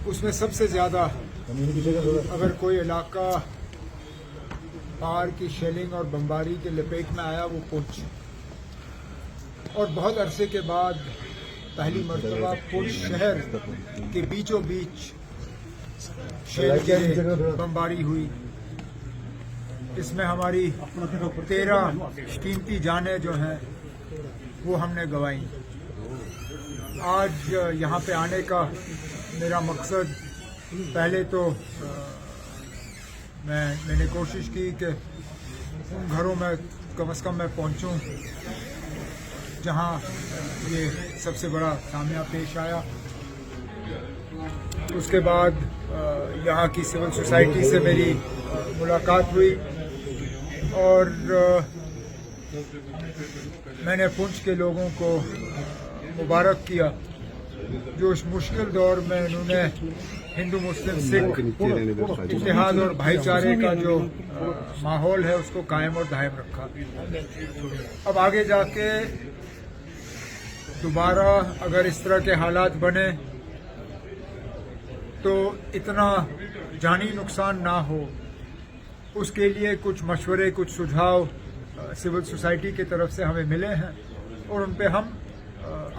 उसमें सबसे ज़्यादा अगर कोई इलाका बाहर की शेलिंग और बमबारी के लपेट में आया वो पुंछ, और बहुत अरसे के बाद पहली मरतबा पुंछ शहर के बीचों बीच शेल की बमबारी हुई। इसमें हमारी 13 कीमती जानें जो हैं वो हमने गंवाई। आज यहाँ पे आने का मेरा मकसद, पहले तो मैंने कोशिश की कि उन घरों में कम से कम मैं पहुँचूँ जहाँ ये सबसे बड़ा सामना पेश आया। उसके बाद यहाँ की सिविल सोसाइटी से मेरी मुलाकात हुई और मैंने पुंछ के लोगों को मुबारक किया जो इस मुश्किल दौर में इन्होंने हिंदू मुस्लिम सिख इत्तेहाद और भाईचारे का जो माहौल है उसको कायम और दायम रखा। अब आगे जाके दोबारा अगर इस तरह के हालात बने तो इतना जानी नुकसान ना हो, उसके लिए कुछ मशवरे, कुछ सुझाव सिविल सोसाइटी की तरफ से हमें मिले हैं और उन पे हम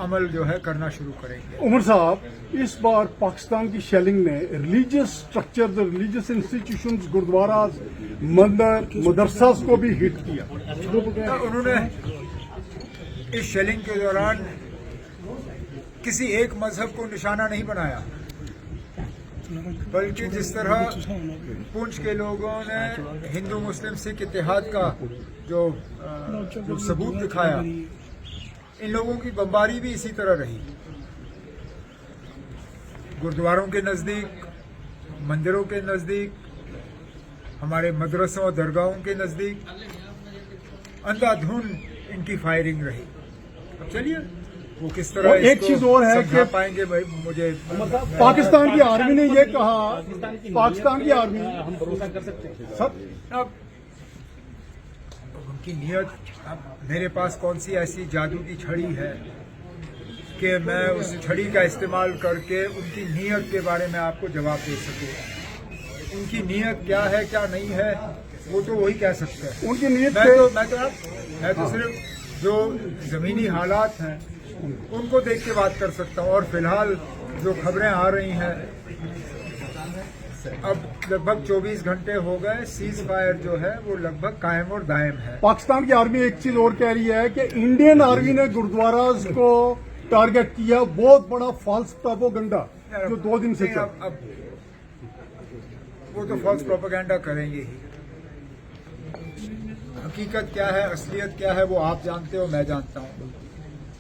अमल जो है करना शुरू करेंगे। उमर साहब, इस बार पाकिस्तान की शेलिंग ने religious structure, religious institutions, gurdwara, मंदिर, मदरसास को भी हिट किया। उन्होंने इस शेलिंग के दौरान किसी एक मजहब को निशाना नहीं बनाया, बल्कि जिस तरह पुंछ के लोगों ने हिंदू मुस्लिम सिख इत्तेहाद का जो सबूत दिखाया, इन लोगों की बमबारी भी इसी तरह रही। गुरुद्वारों के नज़दीक, मंदिरों के नज़दीक, हमारे मदरसों और दरगाहों के नज़दीक अंधाधुंध इनकी फायरिंग रही। अब चलिए वो किस तरह एक चीज और है कि पाएंगे भाई, मुझे पाकिस्तान की आर्मी ने ये कहा, पाकिस्तान की आर्मी हम भरोसा कर सकते हैं सब। अब उनकी नीयत, अब मेरे पास कौन सी ऐसी जादू की छड़ी है कि मैं उस छड़ी का इस्तेमाल करके उनकी नीयत के बारे में आपको जवाब दे सकूं। उनकी नीयत क्या है क्या नहीं है वो तो वही कह सकते हैं। उनकी नीयत मैं तो सिर्फ जो जमीनी हालात हैं उनको देख के बात कर सकता हूँ। और फिलहाल जो खबरें आ रही हैं, अब लगभग 24 घंटे हो गए, सीज फायर जो है वो लगभग कायम और दायम है। पाकिस्तान की आर्मी एक चीज और कह रही है कि इंडियन आर्मी ने गुरुद्वारा को टारगेट किया। बहुत बड़ा फॉल्स प्रोपेगेंडा जो 2 दिन से चल। अब वो तो फॉल्स प्रोपेगेंडा करेंगे ही। हकीकत क्या है, असलियत क्या है वो आप जानते हो, मैं जानता हूँ,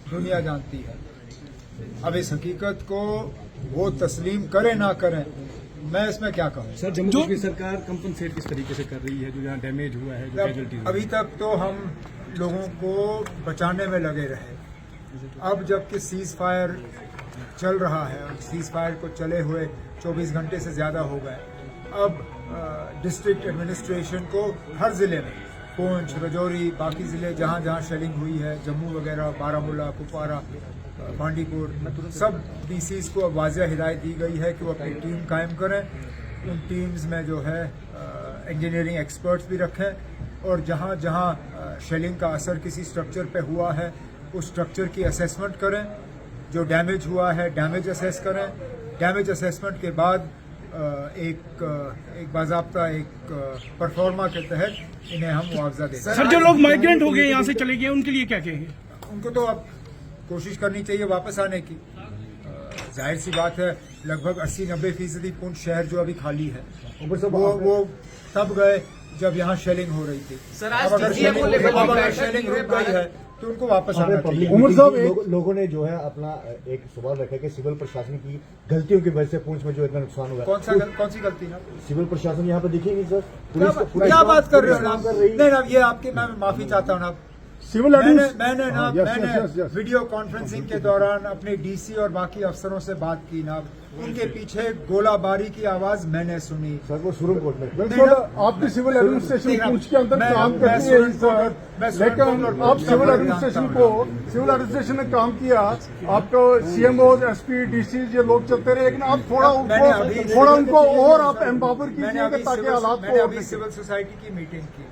दुनिया जानती है। अब इस हकीकत को वो तस्लीम करें ना करें, मैं इसमें क्या कहूँ। सर, जम्मू कश्मीर सरकार कंपनसेट किस तरीके से कर रही है जो यहाँ डैमेज हुआ है, जो कैजुअल्टीज? अभी तक तो हम लोगों को बचाने में लगे रहे। अब जबकि सीज फायर चल रहा है और सीज फायर को चले हुए 24 घंटे से ज़्यादा हो गए, अब डिस्ट्रिक्ट एडमिनिस्ट्रेशन को हर ज़िले में, पुंछ, रजौरी, बाकी ज़िले जहाँ जहाँ शेलिंग हुई है, जम्मू वगैरह, बारामूला, कुपवारा, बांडीपुर, सब डीसीज को अब वाज़ेह हिदायत दी गई है कि वो अपनी टीम कायम करें। उन टीम्स में जो है इंजीनियरिंग एक्सपर्ट्स भी रखें और जहाँ जहाँ शेलिंग का असर किसी स्ट्रक्चर पे हुआ है उस स्ट्रक्चर की असेसमेंट करें। जो डैमेज हुआ है डैमेज असेस करें। डैमेज असेसमेंट के बाद एक बाज़ाब्ता एक परफॉर्मा के तहत इन्हें हम मुआवजा दें। सर, जो लोग माइग्रेंट हो गए यहाँ से चले गए उनके लिए क्या कहेंगे? उनको तो अब कोशिश करनी चाहिए वापस आने की। जाहिर सी बात है, लगभग 80-90% पुंछ शहर जो अभी खाली है वो तब गए जब यहाँ शेलिंग हो रही थी। अब अगर शेलिंग रुक गई है तो उनको वापस आना चाहिए। उमर साहब, लोगों ने जो है अपना एक सवाल रखा कि सिविल प्रशासन की गलतियों की वजह से पुंछ में जो इतना नुकसान हुआ। कौन सी गलती ना? सिविल प्रशासन यहाँ पे दिखेगी सर? क्या बात कर रहे हो? नहीं ना, ये आपके, मैं माफी चाहता हूँ ना, सिविल एडमिनिस्ट्रेशन मैंने वीडियो कॉन्फ्रेंसिंग के दौरान अपने डीसी और बाकी अफसरों से बात की ना, उनके पीछे गोलाबारी की आवाज मैंने सुनी। सर वो सुप्रीम कोर्ट में बिल्कुल आपकी सिविल एडमिनिस्ट्रेशन पूंछ के अंदर काम करती है सर, लेकिन आप सिविल एडमिनिस्ट्रेशन ने काम किया, आपको सीएमओ एसपी डीसी ये लोग चलते रहे, लेकिन आप थोड़ा उनको और आप एम्पावर कीजिएगा ताकि हालात मैंने को अभी सिविल सोसाइटी की मीटिंग की,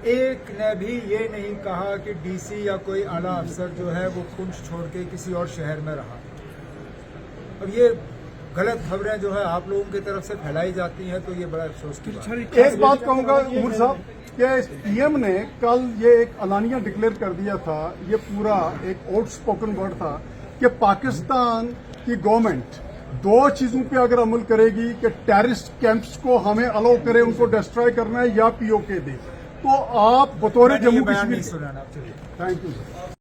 एक ने भी ये नहीं कहा कि डीसी या कोई आला अफसर जो है वो पुंछ छोड़ के किसी और शहर में रहा। अब ये गलत खबरें जो है आप लोगों की तरफ से फैलाई जाती हैं, तो ये बड़ा अफसोस की बात है। एक बात कहूंगा उमर साहब कि पीएम ने कल ये एक अलानिया डिक्लेयर कर दिया था, ये पूरा एक आउट स्पोकन वर्ड था कि पाकिस्तान की गवर्नमेंट दो चीजों पे अगर अमल करेगी कि टेररिस्ट कैंप्स को हमें अलाउ करे, उनको डिस्ट्रॉय करना है या पीओके दे, तो आप बतौर जम्मू बयान नहीं कश्मीर। सुना ना। Thank you sir.